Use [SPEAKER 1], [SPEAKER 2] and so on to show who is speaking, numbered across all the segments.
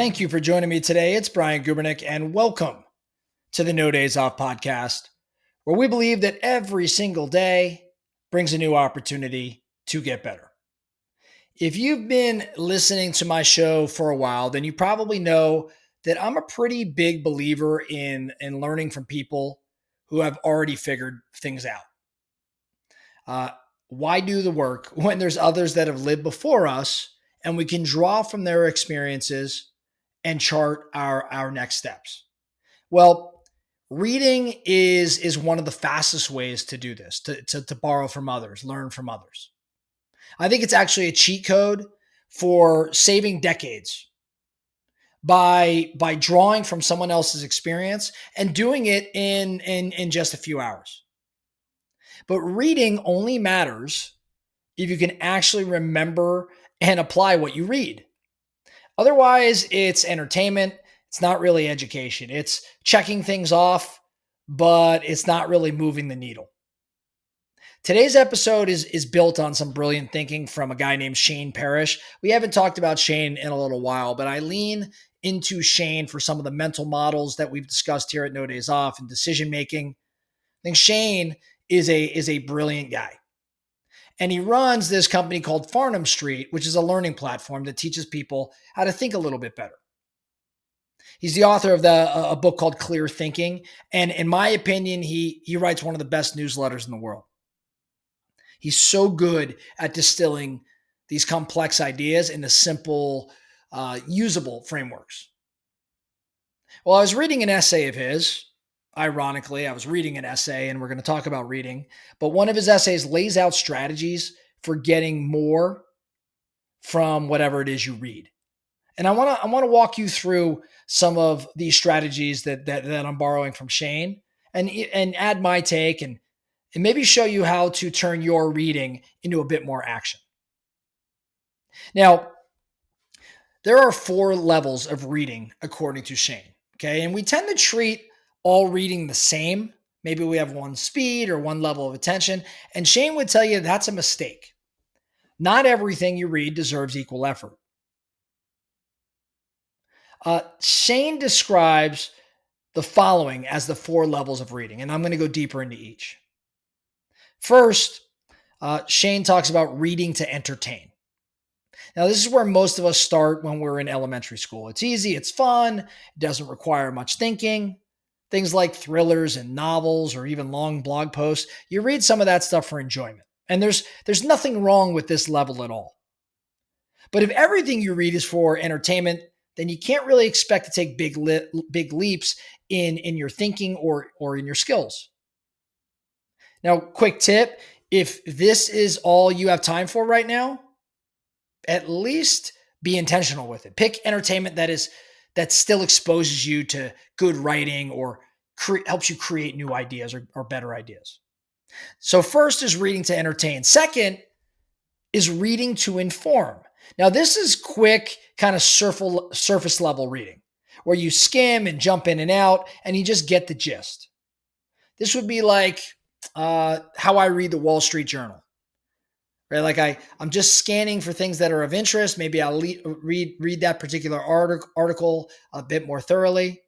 [SPEAKER 1] Thank you for joining me today. It's Brian Gubernick, and welcome to the No Days Off podcast, where we believe that every single day brings a new opportunity to get better. If you've been listening to my show for a while, then you probably know that I'm a pretty big believer in learning from people who have already figured things out. Uh, why do the work when there's others that have lived before us and we can draw from their experiences and chart our next steps? Well, reading is one of the fastest ways to do this, to borrow from others, learn from others. I think it's actually a cheat code for saving decades by drawing from someone else's experience and doing it in just a few hours. But reading only matters if you can actually remember and apply what you read. Otherwise, it's entertainment. It's not really education. It's checking things off, but it's not really moving the needle. Today's episode is built on some brilliant thinking from a guy named Shane Parrish. We haven't talked about Shane in a little while, but I lean into Shane for some of the mental models that we've discussed here at No Days Off and decision making. I think Shane is a brilliant guy. And he runs this company called Farnham Street, which is a learning platform that teaches people how to think a little bit better. He's the author of a book called Clear Thinking. And in my opinion, he writes one of the best newsletters in the world. He's so good at distilling these complex ideas into simple, usable frameworks. Well, I was reading an essay of his. Ironically, I was reading an essay, and we're going to talk about reading. But one of his essays lays out strategies for getting more from whatever it is you read. And I want to walk you through some of these strategies that I'm borrowing from Shane, and add my take and maybe show you how to turn your reading into a bit more action. Now, there are 4 levels of reading according to Shane. Okay, and we tend to treat all reading the same. Maybe we have one speed or one level of attention, and Shane would tell you that's a mistake. Not everything you read deserves equal effort. Shane describes the following as the 4 levels of reading, and I'm going to go deeper into each. First, Shane talks about reading to entertain. Now, this is where most of us start when we're in elementary school. It's easy, it's fun, it doesn't require much thinking. Things like thrillers and novels or even long blog posts, you read some of that stuff for enjoyment. And there's nothing wrong with this level at all. But if everything you read is for entertainment, then you can't really expect to take big leaps in your thinking or in your skills. Now, quick tip, if this is all you have time for right now, at least be intentional with it. Pick entertainment that still exposes you to good writing or helps you create new ideas or better ideas. So first is reading to entertain. Second is reading to inform. Now, this is quick, kind of surface level reading where you skim and jump in and out and you just get the gist. This would be like how I read the Wall Street Journal. Right? Like I'm just scanning for things that are of interest. Maybe I'll read that particular article a bit more thoroughly.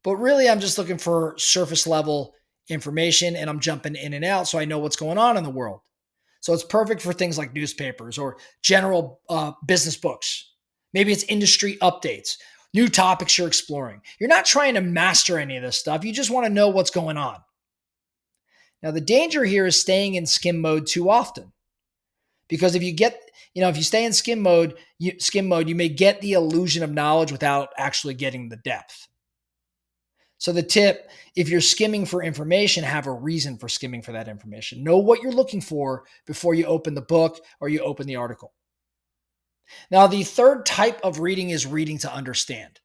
[SPEAKER 1] But really, I'm just looking for surface level information and I'm jumping in and out so I know what's going on in the world. So it's perfect for things like newspapers or general business books. Maybe it's industry updates, new topics you're exploring. You're not trying to master any of this stuff. You just want to know what's going on. Now, the danger here is staying in skim mode too often. Because if you stay in skim mode, you may get the illusion of knowledge without actually getting the depth. So the tip, if you're skimming for information, have a reason for skimming for that information. Know what you're looking for before you open the book or you open the article. Now, the third type of reading is reading to understand.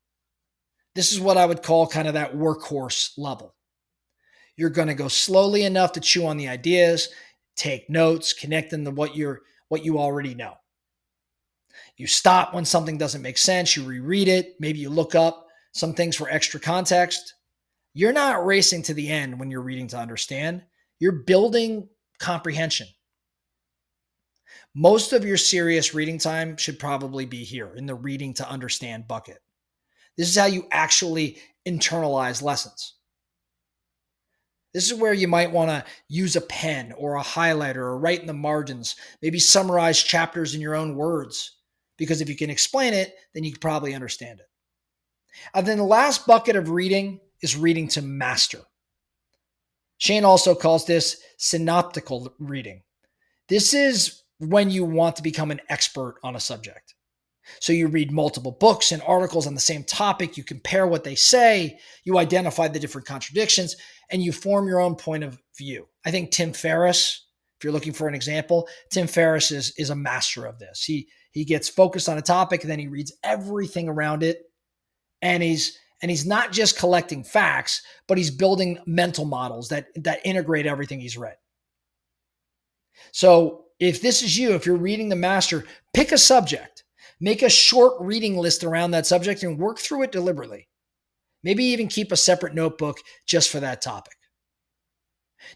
[SPEAKER 1] This is what I would call kind of that workhorse level. You're going to go slowly enough to chew on the ideas, take notes, connect them to what you already know. You stop when something doesn't make sense, you reread it, maybe you look up some things for extra context. You're not racing to the end when you're reading to understand. You're building comprehension. Most of your serious reading time should probably be here in the reading to understand bucket. This is how you actually internalize lessons. This is where you might want to use a pen or a highlighter or write in the margins, maybe summarize chapters in your own words, because if you can explain it, then you can probably understand it. And then the last bucket of reading is reading to master. Shane also calls this synoptical reading. This is when you want to become an expert on a subject. So you read multiple books and articles on the same topic, you compare what they say, you identify the different contradictions, and you form your own point of view. I think Tim Ferriss, if you're looking for an example, Tim Ferriss is a master of this. He gets focused on a topic, and then he reads everything around it, and he's not just collecting facts, but he's building mental models that integrate everything he's read. So if this is you, if you're reading the master, pick a subject, make a short reading list around that subject and work through it deliberately. Maybe even keep a separate notebook just for that topic.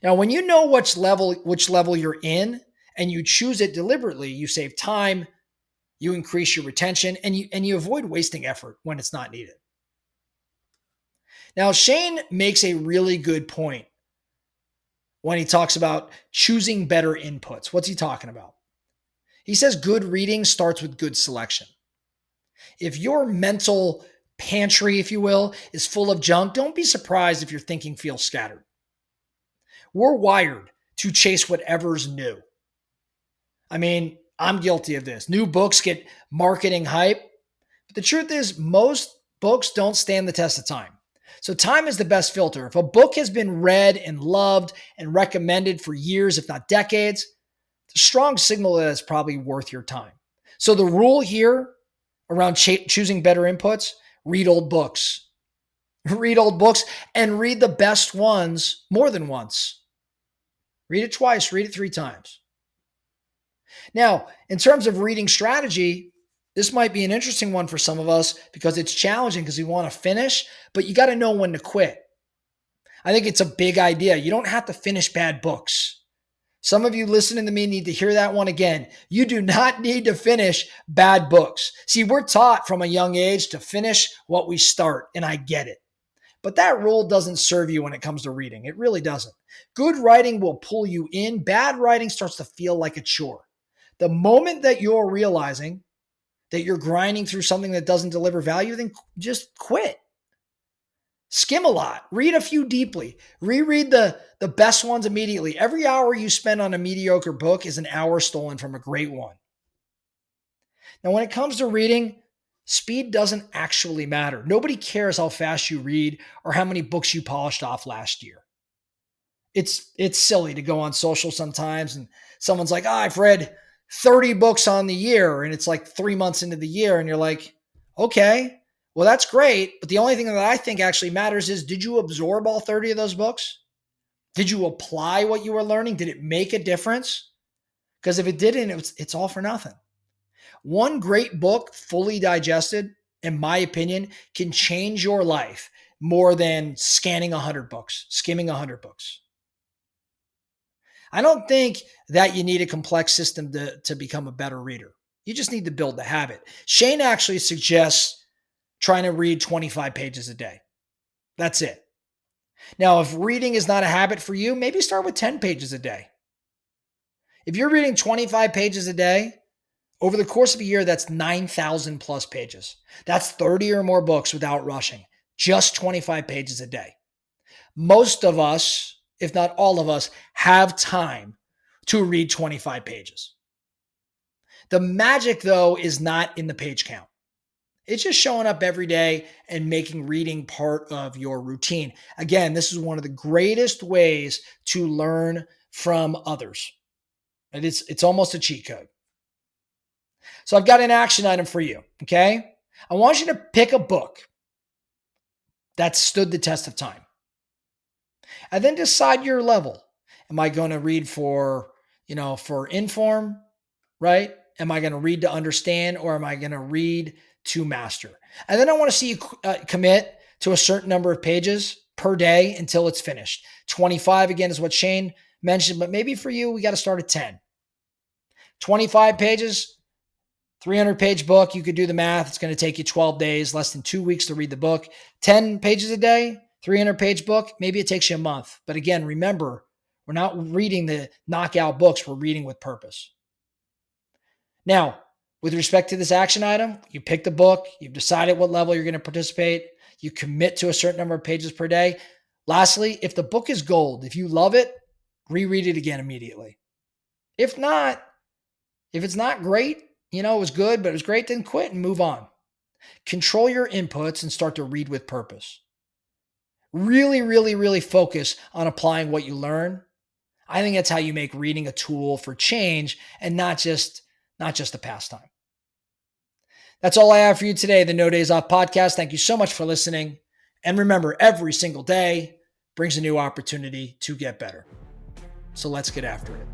[SPEAKER 1] Now, when you know which level you're in and you choose it deliberately, you save time, you increase your retention, and you avoid wasting effort when it's not needed. Now, Shane makes a really good point when he talks about choosing better inputs. What's he talking about? He says good reading starts with good selection. If your mental pantry, if you will, is full of junk, don't be surprised if your thinking feels scattered. We're wired to chase whatever's new. I mean, I'm guilty of this. New books get marketing hype, but the truth is most books don't stand the test of time. So time is the best filter. If a book has been read and loved and recommended for years, if not decades, it's a strong signal that it's probably worth your time. So the rule here around choosing better inputs, read old books. Read old books and read the best ones more than once. Read it twice, read it 3 times. Now, in terms of reading strategy, this might be an interesting one for some of us because it's challenging because we want to finish, but you got to know when to quit. I think it's a big idea. You don't have to finish bad books. Some of you listening to me need to hear that one again. You do not need to finish bad books. See, we're taught from a young age to finish what we start, and I get it. But that rule doesn't serve you when it comes to reading. It really doesn't. Good writing will pull you in. Bad writing starts to feel like a chore. The moment that you're realizing that you're grinding through something that doesn't deliver value, then just quit. Skim a lot. Read a few deeply. Reread the best ones immediately. Every hour you spend on a mediocre book is an hour stolen from a great one. Now, when it comes to reading, speed doesn't actually matter. Nobody cares how fast you read or how many books you polished off last year. It's silly to go on social sometimes and someone's like, I've read 30 books on the year, and it's like 3 months into the year, and you're like, okay, well, that's great. But the only thing that I think actually matters is, did you absorb all 30 of those books? Did you apply what you were learning? Did it make a difference? Because if it didn't, it's all for nothing. One great book, fully digested, in my opinion, can change your life more than scanning 100 books, skimming 100 books. I don't think that you need a complex system to become a better reader. You just need to build the habit. Shane actually suggests trying to read 25 pages a day. That's it. Now, if reading is not a habit for you, maybe start with 10 pages a day. If you're reading 25 pages a day, over the course of a year, that's 9,000 plus pages. That's 30 or more books without rushing. Just 25 pages a day. Most of us, if not all of us, have time to read 25 pages. The magic, though, is not in the page count. It's just showing up every day and making reading part of your routine. Again, this is one of the greatest ways to learn from others. And it's almost a cheat code. So I've got an action item for you, okay? I want you to pick a book that stood the test of time. And then decide your level. Am I going to read for inform, right? Am I going to read to understand, or am I going to read to master? And then I want to see you commit to a certain number of pages per day until it's finished. 25, again, is what Shane mentioned, but maybe for you, we got to start at 10. 25 pages, 300-page book, you could do the math. It's going to take you 12 days, less than 2 weeks to read the book. 10 pages a day, 300-page book, maybe it takes you a month. But again, remember, we're not reading the knockout books. We're reading with purpose. Now, with respect to this action item, you pick the book, you've decided what level you're going to participate, you commit to a certain number of pages per day. Lastly, if the book is gold, if you love it, reread it again immediately. If not, if it's not great, it was good, but it was great, then quit and move on. Control your inputs and start to read with purpose. Really, really, really focus on applying what you learn. I think that's how you make reading a tool for change and not just a pastime. That's all I have for you today, the No Days Off podcast. Thank you so much for listening. And remember, every single day brings a new opportunity to get better. So let's get after it.